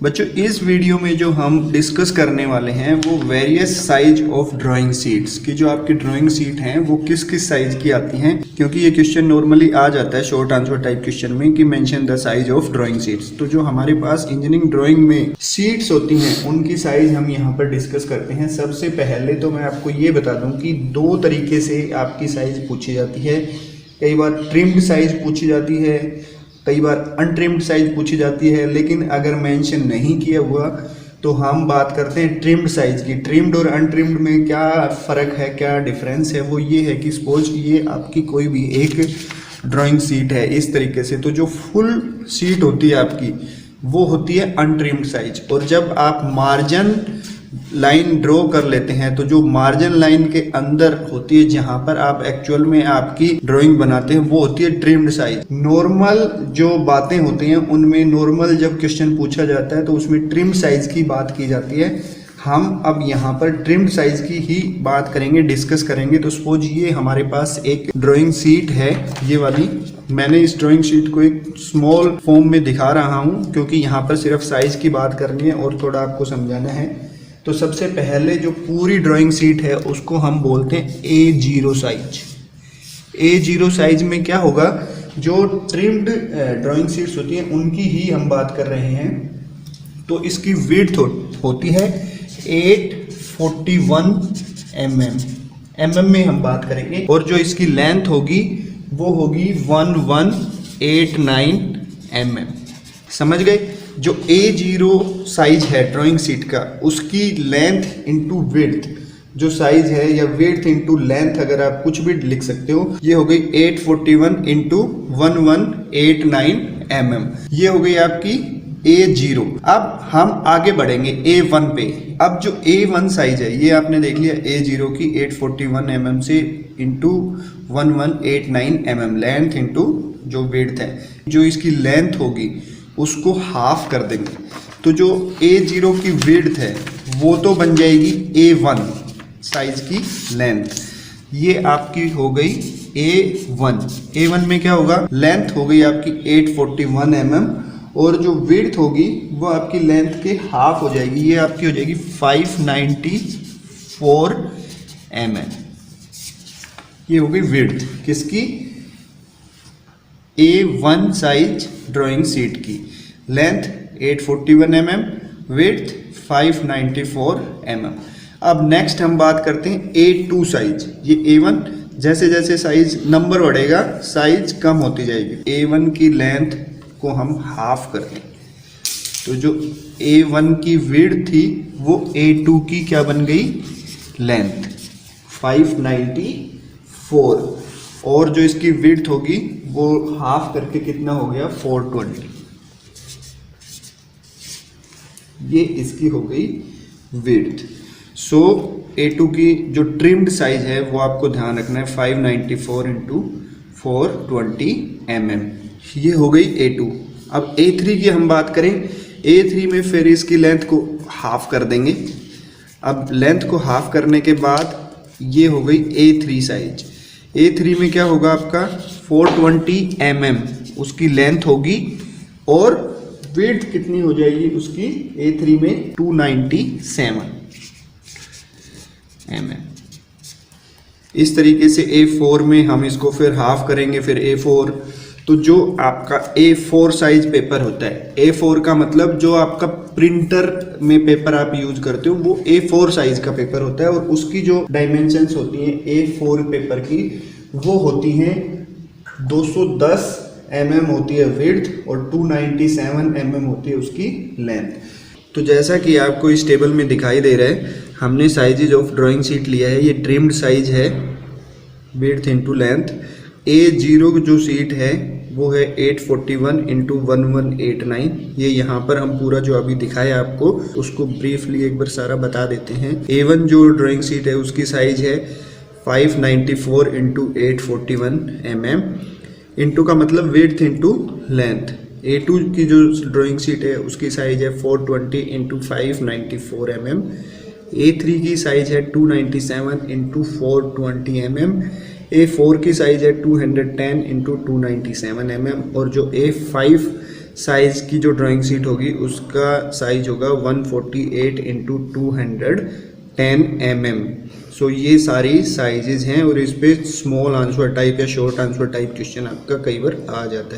बच्चों इस वीडियो में जो हम डिस्कस करने वाले हैं वो various size of drawing sheets की, जो आपकी ड्राइंग शीट हैं वो किस किस साइज की आती हैं, क्योंकि ये क्वेश्चन नॉर्मली आ जाता है शॉर्ट आंसर टाइप क्वेश्चन में कि mention the size of drawing sheets. तो जो हमारे पास इंजीनियरिंग ड्राइंग में शीट्स होती हैं उनकी साइज हम यहाँ पर डिस्कस करते हैं। सबसे पहले तो मैं आपको ये बता दूं कि दो तरीके से आपकी साइज पूछी जाती है। कई बार ट्रिम्ड साइज पूछी जाती है, कई बार अनट्रिम्ड साइज पूछी जाती है, लेकिन अगर मेंशन नहीं किया हुआ तो हम बात करते हैं ट्रिम्ड साइज की। ट्रिम्ड और अनट्रिम्ड में क्या फ़र्क है, क्या डिफरेंस है, वो ये है कि सपोज ये आपकी कोई भी एक ड्राइंग शीट है इस तरीके से, तो जो फुल शीट होती है आपकी वो होती है अनट्रिम्ड साइज। और जब आप मार्जिन लाइन ड्रॉ कर लेते हैं तो जो मार्जिन लाइन के अंदर होती है जहां पर आप एक्चुअल में आपकी ड्राइंग बनाते हैं वो होती है ट्रिम्ड साइज। नॉर्मल जो बातें होती हैं उनमें नॉर्मल जब क्वेश्चन पूछा जाता है तो उसमें ट्रिम्ड साइज की बात की जाती है। हम अब यहाँ पर ट्रिम्ड साइज की ही बात करेंगे, डिस्कस करेंगे। तो सपोज ये हमारे पास एक ड्राइंग शीट है, ये वाली। मैंने इस ड्राइंग शीट को एक स्मॉल फॉर्म में दिखा रहा हूँ क्योंकि यहाँ पर सिर्फ साइज की बात करनी है और थोड़ा आपको समझाना है। तो सबसे पहले जो पूरी ड्राइंग शीट है उसको हम बोलते हैं A0 साइज। A0 साइज में क्या होगा, जो ट्रिम्ड ड्राइंग शीट्स होती हैं उनकी ही हम बात कर रहे हैं। तो इसकी विड्थ होती है 841 mm में हम बात करेंगे, और जो इसकी लेंथ होगी वो होगी 1189 mm। समझ गए? जो A0 साइज है ड्राइंग शीट का उसकी लेंथ इंटू विड्थ जो साइज है, या विड्थ इंटू लेंथ, अगर आप कुछ भी लिख सकते हो, ये हो गई 841 इंटू 1189 mm। ये हो गई आपकी A0। अब हम आगे बढ़ेंगे A1 पे। अब जो A1 साइज है ये आपने देख लिया A0 की 841 mm से इंटू 1189 mm लेंथ इंटू जो विड्थ है। जो इसकी लेंथ होगी उसको हाफ कर देंगे, तो जो A0 की विड्थ है वो तो बन जाएगी A1 साइज की लेंथ। ये आपकी हो गई A1। A1 में क्या होगा, लेंथ हो गई आपकी 841 mm, और जो विड्थ होगी वो आपकी लेंथ के हाफ हो जाएगी। ये आपकी हो जाएगी 594 mm। ये हो गई विड्थ किसकी, A1 साइज ड्राइंग शीट की। Length 841 mm, width 594 mm। अब नेक्स्ट हम बात करते हैं A2 साइज। ये A1 जैसे जैसे साइज नंबर बढ़ेगा साइज कम होती जाएगी। A1 की लेंथ को हम हाफ कर दें, तो जो A1 की विड्थ थी वो A2 की क्या बन गई, लेंथ 594, और जो इसकी विड्थ होगी वो हाफ करके कितना हो गया 420। ये इसकी हो गई विड्थ। सो A2 की जो ट्रिम्ड साइज है वो आपको ध्यान रखना है 594 इंटू 420 mm। ये हो गई A2। अब A3 की हम बात करें, A3 में फिर इसकी लेंथ को हाफ कर देंगे। अब लेंथ को हाफ करने के बाद ये हो गई A3 साइज। A3 में क्या होगा आपका 420 mm उसकी लेंथ होगी, और विड्थ कितनी हो जाएगी उसकी A3 में 297 mm। इस तरीके से A4 में हम इसको फिर हाफ करेंगे, फिर A4। तो जो आपका A4 साइज पेपर होता है, A4 का मतलब जो आपका प्रिंटर में पेपर आप यूज करते हो वो A4 साइज का पेपर होता है, और उसकी जो डायमेंशंस होती हैं A4 पेपर की वो होती हैं 210 mm होती है विड्थ और 297 mm होती है उसकी लेंथ। तो जैसा कि आपको इस टेबल में दिखाई दे रहा है, हमने साइजेज ऑफ ड्राइंग शीट लिया है। ये ट्रिम्ड साइज है, विड्थ इंटू लेंथ। A0 जो शीट है वो है 841 इंटू 1189। ये यहाँ पर हम पूरा जो अभी दिखाया आपको उसको ब्रीफली एक बार सारा बता देते हैं। A1 जो ड्राइंग शीट है उसकी साइज है 594 इंटू 841 mm। इंटू का मतलब विड्थ इंटू लेंथ। A2 की जो ड्राइंग शीट है उसकी साइज है 420 इंटू 594 mm। A3 की साइज है 297 इंटू 420 mm। A4 की साइज है 210 इंटू 297 mm। और जो A5 साइज़ की जो ड्राइंग सीट होगी उसका साइज होगा 148 इंटू 210 mm। सो ये सारी साइजेज हैं और इस पे स्मॉल आंसर टाइप या शॉर्ट आंसर टाइप क्वेश्चन आपका कई बार आ जाता है।